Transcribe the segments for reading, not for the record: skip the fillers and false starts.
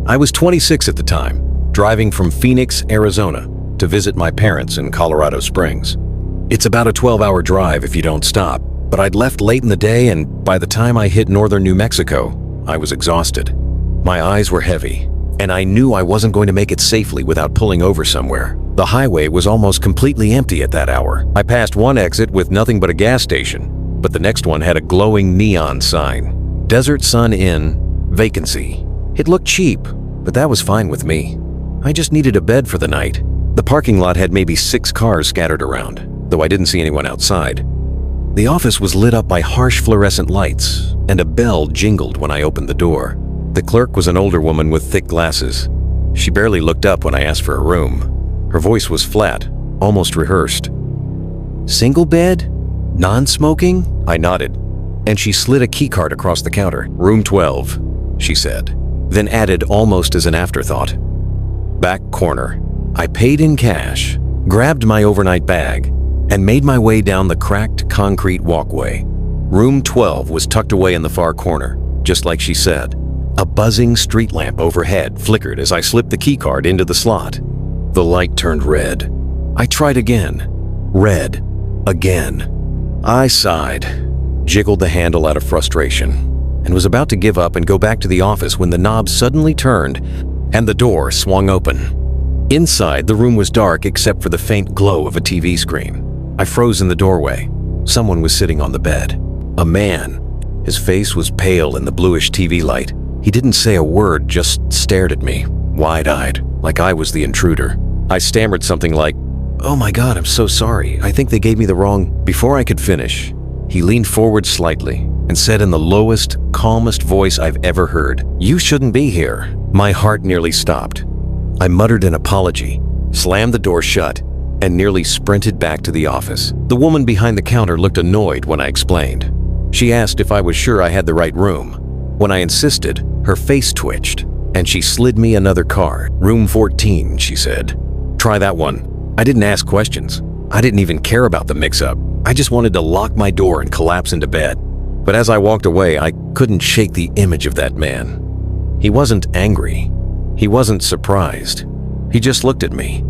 I was 26 at the time, driving from Phoenix, Arizona, to visit my parents in Colorado Springs. It's about a 12-hour drive if you don't stop, but I'd left late in the day, and by the time I hit northern New Mexico, I was exhausted. My eyes were heavy, and I knew I wasn't going to make it safely without pulling over somewhere. The highway was almost completely empty at that hour. I passed one exit with nothing but a gas station, but the next one had a glowing neon sign. Desert Sun Inn, vacancy. It looked cheap, but that was fine with me. I just needed a bed for the night. The parking lot had maybe 6 cars scattered around, though I didn't see anyone outside. The office was lit up by harsh fluorescent lights, and a bell jingled when I opened the door. The clerk was an older woman with thick glasses. She barely looked up when I asked for a room. Her voice was flat, almost rehearsed. "Single bed? Non-smoking?" I nodded, and she slid a keycard across the counter. "Room 12, she said, then added almost as an afterthought. "Back corner." I paid in cash, grabbed my overnight bag, and made my way down the cracked concrete walkway. Room 12 was tucked away in the far corner, just like she said. A buzzing street lamp overhead flickered as I slipped the keycard into the slot. The light turned red. I tried again. Red. Again. I sighed, jiggled the handle out of frustration, and was about to give up and go back to the office when the knob suddenly turned and the door swung open. Inside, the room was dark except for the faint glow of a TV screen. I froze in the doorway. Someone was sitting on the bed. A man. His face was pale in the bluish TV light. He didn't say a word, just stared at me, wide-eyed, like I was the intruder. I stammered something like, "Oh my God, I'm so sorry. I think they gave me the wrong..." Before I could finish, he leaned forward slightly and said in the lowest, calmest voice I've ever heard, "You shouldn't be here." My heart nearly stopped. I muttered an apology, slammed the door shut, and nearly sprinted back to the office. The woman behind the counter looked annoyed when I explained. She asked if I was sure I had the right room. When I insisted, her face twitched, and she slid me another card. "Room 14, she said. "Try that one." I didn't ask questions. I didn't even care about the mix-up. I just wanted to lock my door and collapse into bed. But as I walked away, I couldn't shake the image of that man. He wasn't angry. He wasn't surprised. He just looked at me,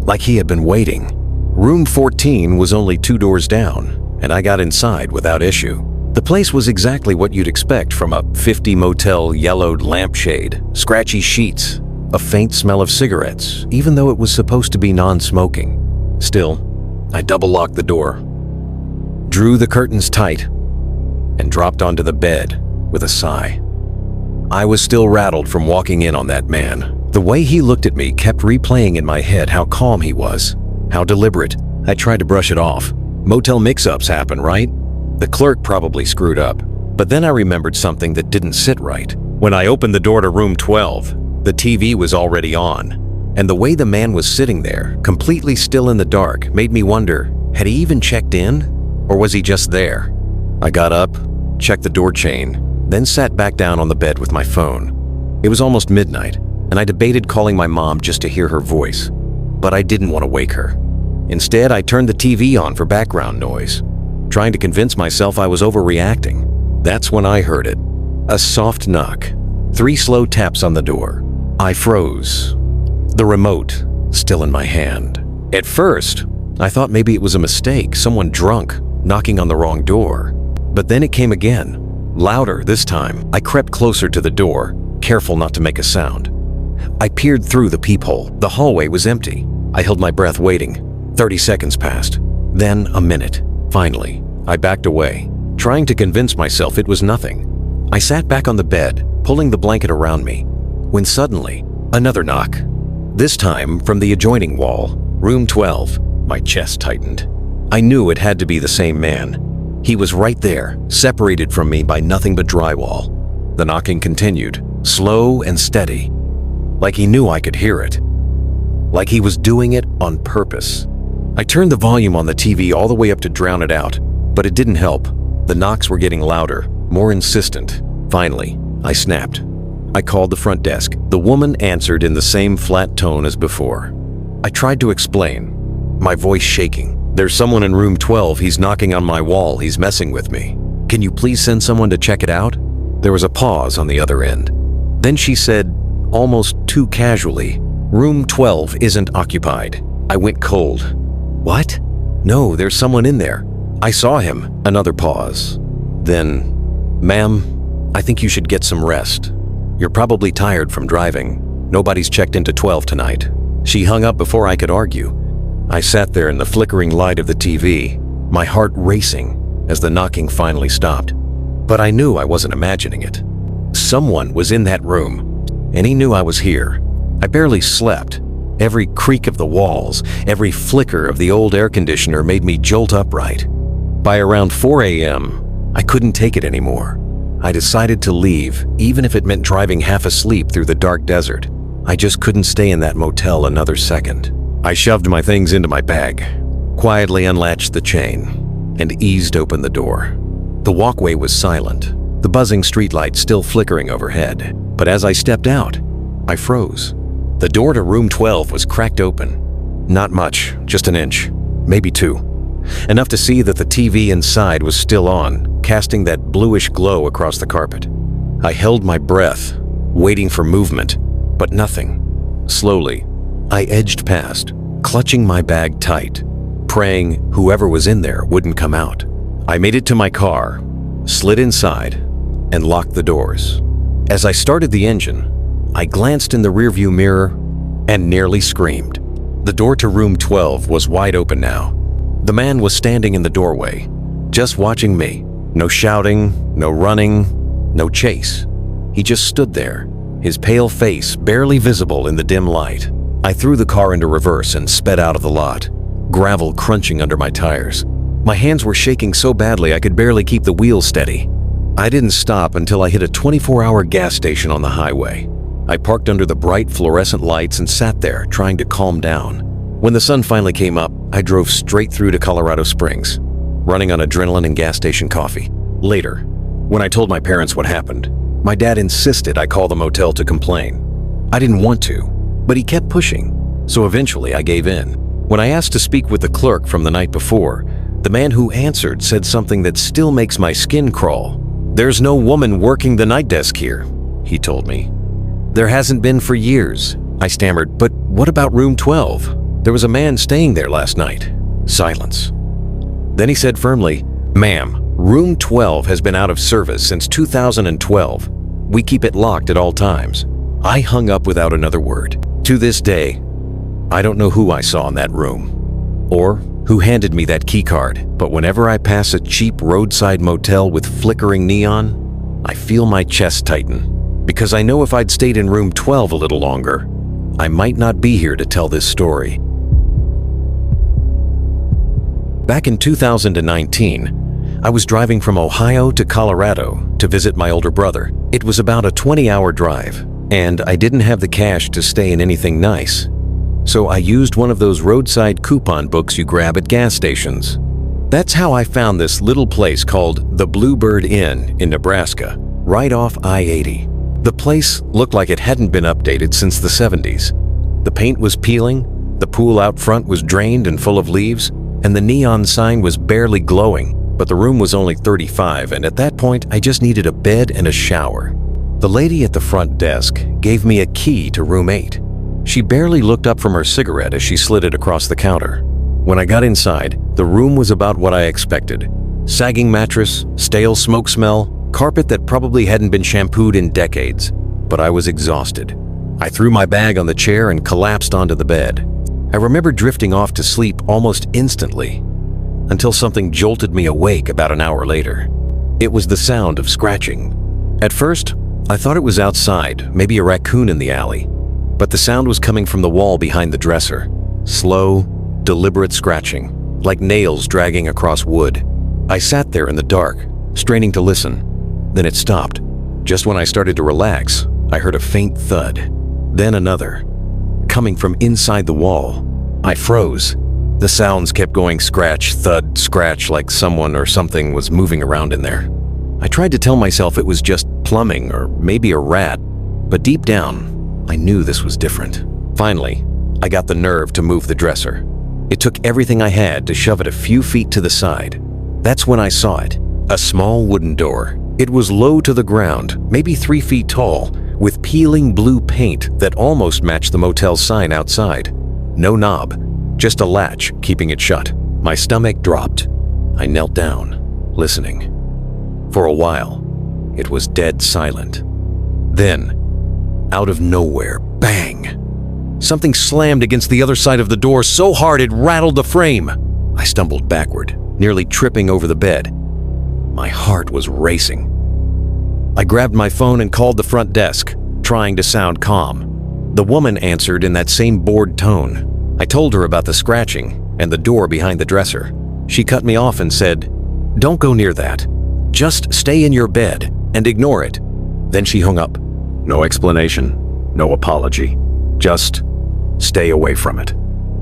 like he had been waiting. Room 14 was only 2 doors down, and I got inside without issue. The place was exactly what you'd expect from a 50 Motel yellowed lampshade, scratchy sheets, a faint smell of cigarettes, even though it was supposed to be non-smoking. Still, I double-locked the door, drew the curtains tight, and dropped onto the bed with a sigh. I was still rattled from walking in on that man. The way he looked at me kept replaying in my head how calm he was, how deliberate. I tried to brush it off. Motel mix-ups happen, right? The clerk probably screwed up. But then I remembered something that didn't sit right. When I opened the door to room 12, the TV was already on, and the way the man was sitting there, completely still in the dark, made me wonder, had he even checked in? Or was he just there? I got up, checked the door chain, then sat back down on the bed with my phone. It was almost midnight, and I debated calling my mom just to hear her voice. But I didn't want to wake her. Instead, I turned the TV on for background noise, trying to convince myself I was overreacting. That's when I heard it. A soft knock. 3 slow taps on the door. I froze. The remote still in my hand. At first, I thought maybe it was a mistake, someone drunk, knocking on the wrong door. But then it came again. Louder this time. I crept closer to the door, careful not to make a sound. I peered through the peephole. The hallway was empty. I held my breath waiting. 30 seconds passed. Then a minute. Finally, I backed away, trying to convince myself it was nothing. I sat back on the bed, pulling the blanket around me, when suddenly, another knock. This time from the adjoining wall, room 12. My chest tightened. I knew it had to be the same man. He was right there, separated from me by nothing but drywall. The knocking continued, slow and steady, like he knew I could hear it, like he was doing it on purpose. I turned the volume on the TV all the way up to drown it out, but it didn't help. The knocks were getting louder, more insistent. Finally, I snapped. I called the front desk. The woman answered in the same flat tone as before. I tried to explain, my voice shaking. "There's someone in room 12. He's knocking on my wall. He's messing with me. Can you please send someone to check it out?" There was a pause on the other end. Then she said, almost too casually, "Room 12 isn't occupied." I went cold. "What?" "No, there's someone in there. I saw him." Another pause. Then, "Ma'am, I think you should get some rest. You're probably tired from driving. Nobody's checked into 12 tonight." She hung up before I could argue. I sat there in the flickering light of the TV, my heart racing as the knocking finally stopped. But I knew I wasn't imagining it. Someone was in that room, and he knew I was here. I barely slept. Every creak of the walls, every flicker of the old air conditioner made me jolt upright. By around 4 a.m., I couldn't take it anymore. I decided to leave, even if it meant driving half asleep through the dark desert. I just couldn't stay in that motel another second. I shoved my things into my bag, quietly unlatched the chain, and eased open the door. The walkway was silent, the buzzing streetlight still flickering overhead. But as I stepped out, I froze. The door to room 12 was cracked open. Not much, just an inch, maybe 2. Enough to see that the TV inside was still on, casting that bluish glow across the carpet. I held my breath, waiting for movement, but nothing. Slowly, I edged past, clutching my bag tight, praying whoever was in there wouldn't come out. I made it to my car, slid inside, and locked the doors. As I started the engine, I glanced in the rearview mirror and nearly screamed. The door to room 12 was wide open now. The man was standing in the doorway, just watching me. No shouting, no running, no chase. He just stood there, his pale face barely visible in the dim light. I threw the car into reverse and sped out of the lot, gravel crunching under my tires. My hands were shaking so badly I could barely keep the wheel steady. I didn't stop until I hit a 24-hour gas station on the highway. I parked under the bright fluorescent lights and sat there, trying to calm down. When the sun finally came up, I drove straight through to Colorado Springs, running on adrenaline and gas station coffee. Later, when I told my parents what happened, my dad insisted I call the motel to complain. I didn't want to, but he kept pushing, so eventually I gave in. When I asked to speak with the clerk from the night before, the man who answered said something that still makes my skin crawl. "There's no woman working the night desk here," he told me. "There hasn't been for years," I stammered. "But what about room 12? There was a man staying there last night." Silence. Then he said firmly, "Ma'am, room 12 has been out of service since 2012. We keep it locked at all times." I hung up without another word. To this day, I don't know who I saw in that room, or who handed me that keycard, but whenever I pass a cheap roadside motel with flickering neon, I feel my chest tighten, because I know if I'd stayed in room 12 a little longer, I might not be here to tell this story. Back in 2019, I was driving from Ohio to Colorado to visit my older brother. It was about a 20-hour drive, and I didn't have the cash to stay in anything nice. So I used one of those roadside coupon books you grab at gas stations. That's how I found this little place called the Bluebird Inn in Nebraska, right off I-80. The place looked like it hadn't been updated since the 70s. The paint was peeling, the pool out front was drained and full of leaves, and the neon sign was barely glowing, but the room was only 35, and at that point I just needed a bed and a shower. The lady at the front desk gave me a key to room 8. She barely looked up from her cigarette as she slid it across the counter. When I got inside, the room was about what I expected. Sagging mattress, stale smoke smell, carpet that probably hadn't been shampooed in decades. But I was exhausted. I threw my bag on the chair and collapsed onto the bed. I remember drifting off to sleep almost instantly, until something jolted me awake about an hour later. It was the sound of scratching. At first, I thought it was outside, maybe a raccoon in the alley. But the sound was coming from the wall behind the dresser. Slow, deliberate scratching, like nails dragging across wood. I sat there in the dark, straining to listen. Then it stopped. Just when I started to relax, I heard a faint thud. Then another, coming from inside the wall. I froze. The sounds kept going scratch, thud, scratch, like someone or something was moving around in there. I tried to tell myself it was just plumbing or maybe a rat, but deep down, I knew this was different. Finally, I got the nerve to move the dresser. It took everything I had to shove it a few feet to the side. That's when I saw it, a small wooden door. It was low to the ground, maybe 3 feet tall, with peeling blue paint that almost matched the motel sign outside. No knob, just a latch keeping it shut. My stomach dropped. I knelt down, listening. For a while, it was dead silent. Then, out of nowhere, bang! Something slammed against the other side of the door so hard it rattled the frame. I stumbled backward, nearly tripping over the bed. My heart was racing. I grabbed my phone and called the front desk, trying to sound calm. The woman answered in that same bored tone. I told her about the scratching and the door behind the dresser. She cut me off and said, "Don't go near that. Just stay in your bed and ignore it." Then she hung up. No explanation, no apology. Just stay away from it.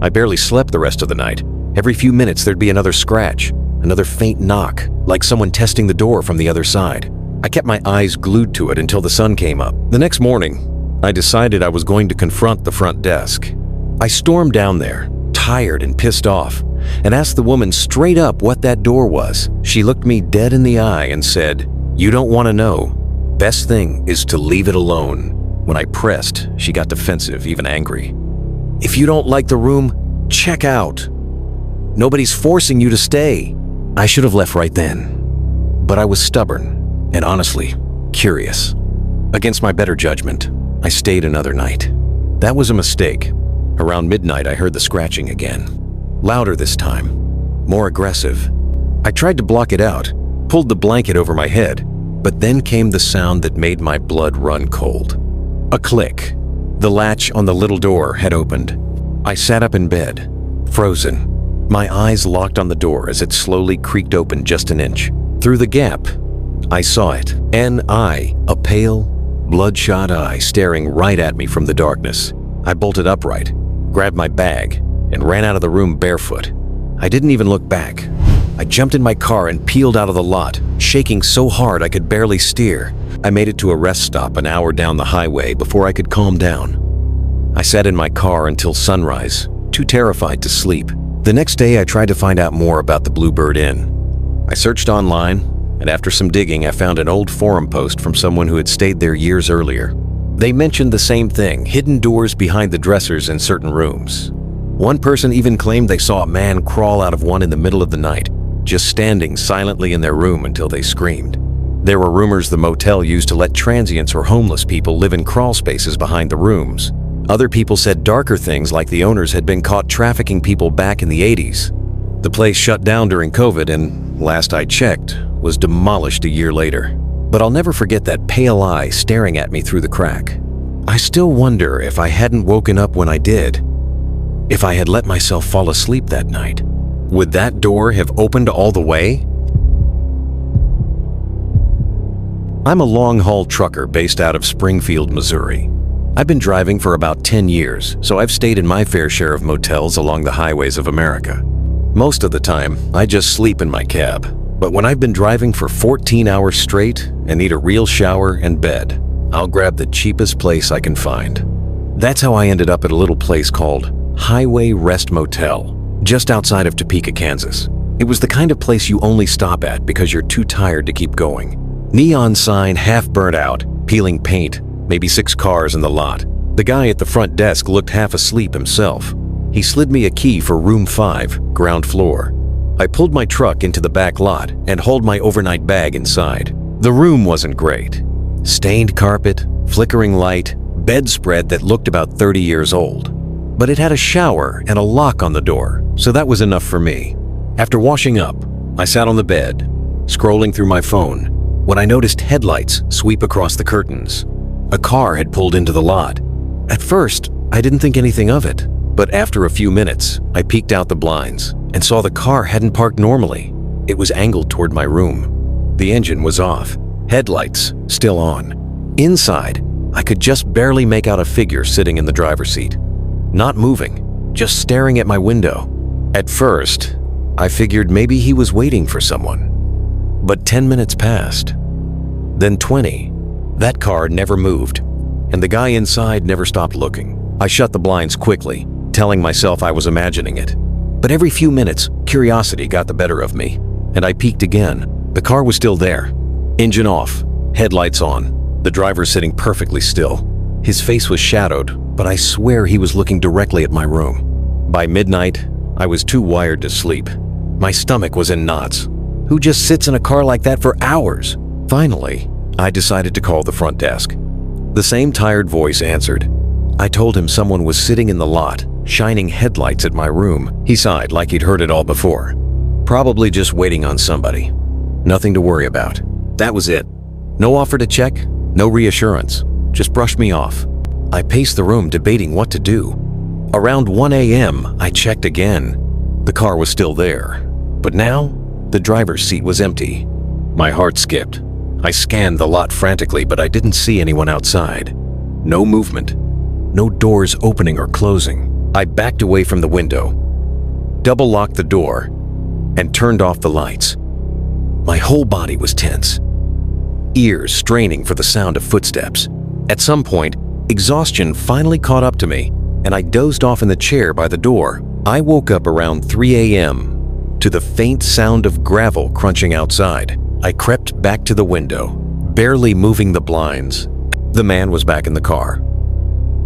I barely slept the rest of the night. Every few minutes there'd be another scratch, another faint knock, like someone testing the door from the other side. I kept my eyes glued to it until the sun came up. The next morning, I decided I was going to confront the front desk. I stormed down there, tired and pissed off, and asked the woman straight up what that door was. She looked me dead in the eye and said, "You don't want to know. Best thing is to leave it alone." When I pressed, she got defensive, even angry. "If you don't like the room, check out. Nobody's forcing you to stay." I should have left right then. But I was stubborn and honestly curious. Against my better judgment, I stayed another night. That was a mistake. Around midnight, I heard the scratching again. Louder this time, more aggressive. I tried to block it out, pulled the blanket over my head, but then came the sound that made my blood run cold. A click. The latch on the little door had opened. I sat up in bed, frozen. My eyes locked on the door as it slowly creaked open just an inch. Through the gap, I saw it. An eye, a pale, bloodshot eye staring right at me from the darkness. I bolted upright, grabbed my bag, and ran out of the room barefoot. I didn't even look back. I jumped in my car and peeled out of the lot, shaking so hard I could barely steer. I made it to a rest stop an hour down the highway before I could calm down. I sat in my car until sunrise, too terrified to sleep. The next day I tried to find out more about the Bluebird Inn. I searched online, and after some digging I found an old forum post from someone who had stayed there years earlier. They mentioned the same thing, hidden doors behind the dressers in certain rooms. One person even claimed they saw a man crawl out of one in the middle of the night, just standing silently in their room until they screamed. There were rumors the motel used to let transients or homeless people live in crawl spaces behind the rooms. Other people said darker things like the owners had been caught trafficking people back in the 80s. The place shut down during COVID and, last I checked, was demolished a year later. But I'll never forget that pale eye staring at me through the crack. I still wonder if I hadn't woken up when I did. If I had let myself fall asleep that night, would that door have opened all the way? I'm a long-haul trucker based out of Springfield, Missouri. I've been driving for about 10 years, so I've stayed in my fair share of motels along the highways of America. Most of the time, I just sleep in my cab. But when I've been driving for 14 hours straight and need a real shower and bed, I'll grab the cheapest place I can find. That's how I ended up at a little place called Highway Rest Motel, just outside of Topeka, Kansas. It was the kind of place you only stop at because you're too tired to keep going. Neon sign half burnt out, peeling paint, maybe 6 cars in the lot. The guy at the front desk looked half asleep himself. He slid me a key for room 5, ground floor. I pulled my truck into the back lot and hauled my overnight bag inside. The room wasn't great. Stained carpet, flickering light, bedspread that looked about 30 years old. But it had a shower and a lock on the door, so that was enough for me. After washing up, I sat on the bed, scrolling through my phone, when I noticed headlights sweep across the curtains. A car had pulled into the lot. At first, I didn't think anything of it, but after a few minutes, I peeked out the blinds and saw the car hadn't parked normally. It was angled toward my room. The engine was off, headlights still on. Inside, I could just barely make out a figure sitting in the driver's seat. Not moving, just staring at my window. At first, I figured maybe he was waiting for someone. But 10 minutes passed. Then 20. That car never moved, and the guy inside never stopped looking. I shut the blinds quickly, telling myself I was imagining it. But every few minutes, curiosity got the better of me, and I peeked again. The car was still there. Engine off, headlights on, The driver sitting perfectly still. His face was shadowed, but I swear he was looking directly at my room. By midnight, I was too wired to sleep. My stomach was in knots. Who just sits in a car like that for hours? Finally, I decided to call the front desk. The same tired voice answered. I told him someone was sitting in the lot, shining headlights at my room. He sighed like he'd heard it all before. Probably just waiting on somebody. Nothing to worry about. That was it. No offer to check, no reassurance. Just brushed me off. I paced the room debating what to do. Around 1 a.m., I checked again. The car was still there. But now, the driver's seat was empty. My heart skipped. I scanned the lot frantically, but I didn't see anyone outside. No movement. No doors opening or closing. I backed away from the window, double-locked the door, and turned off the lights. My whole body was tense, ears straining for the sound of footsteps. At some point, exhaustion finally caught up to me, and I dozed off in the chair by the door. I woke up around 3 a.m. to the faint sound of gravel crunching outside. I crept back to the window, barely moving the blinds. The man was back in the car,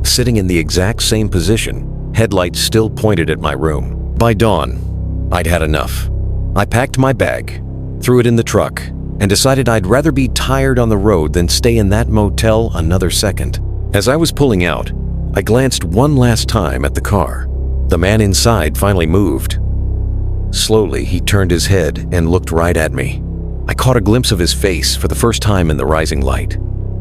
sitting in the exact same position, headlights still pointed at my room. By dawn, I'd had enough. I packed my bag, threw it in the truck, and decided I'd rather be tired on the road than stay in that motel another second. As I was pulling out, I glanced one last time at the car. The man inside finally moved. Slowly, he turned his head and looked right at me. I caught a glimpse of his face for the first time in the rising light.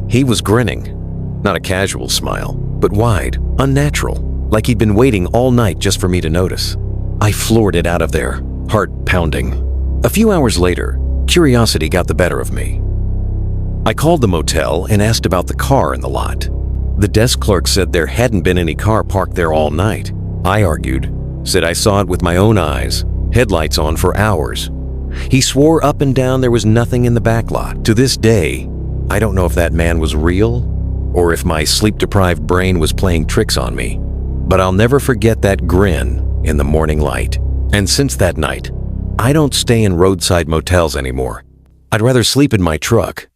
He was grinning, not a casual smile, but wide, unnatural, like he'd been waiting all night just for me to notice. I floored it out of there, heart pounding. A few hours later, curiosity got the better of me. I called the motel and asked about the car in the lot. The desk clerk said there hadn't been any car parked there all night. I argued, said I saw it with my own eyes, headlights on for hours. He swore up and down there was nothing in the back lot. To this day, I don't know if that man was real or if my sleep-deprived brain was playing tricks on me, but I'll never forget that grin in the morning light. And since that night, I don't stay in roadside motels anymore. I'd rather sleep in my truck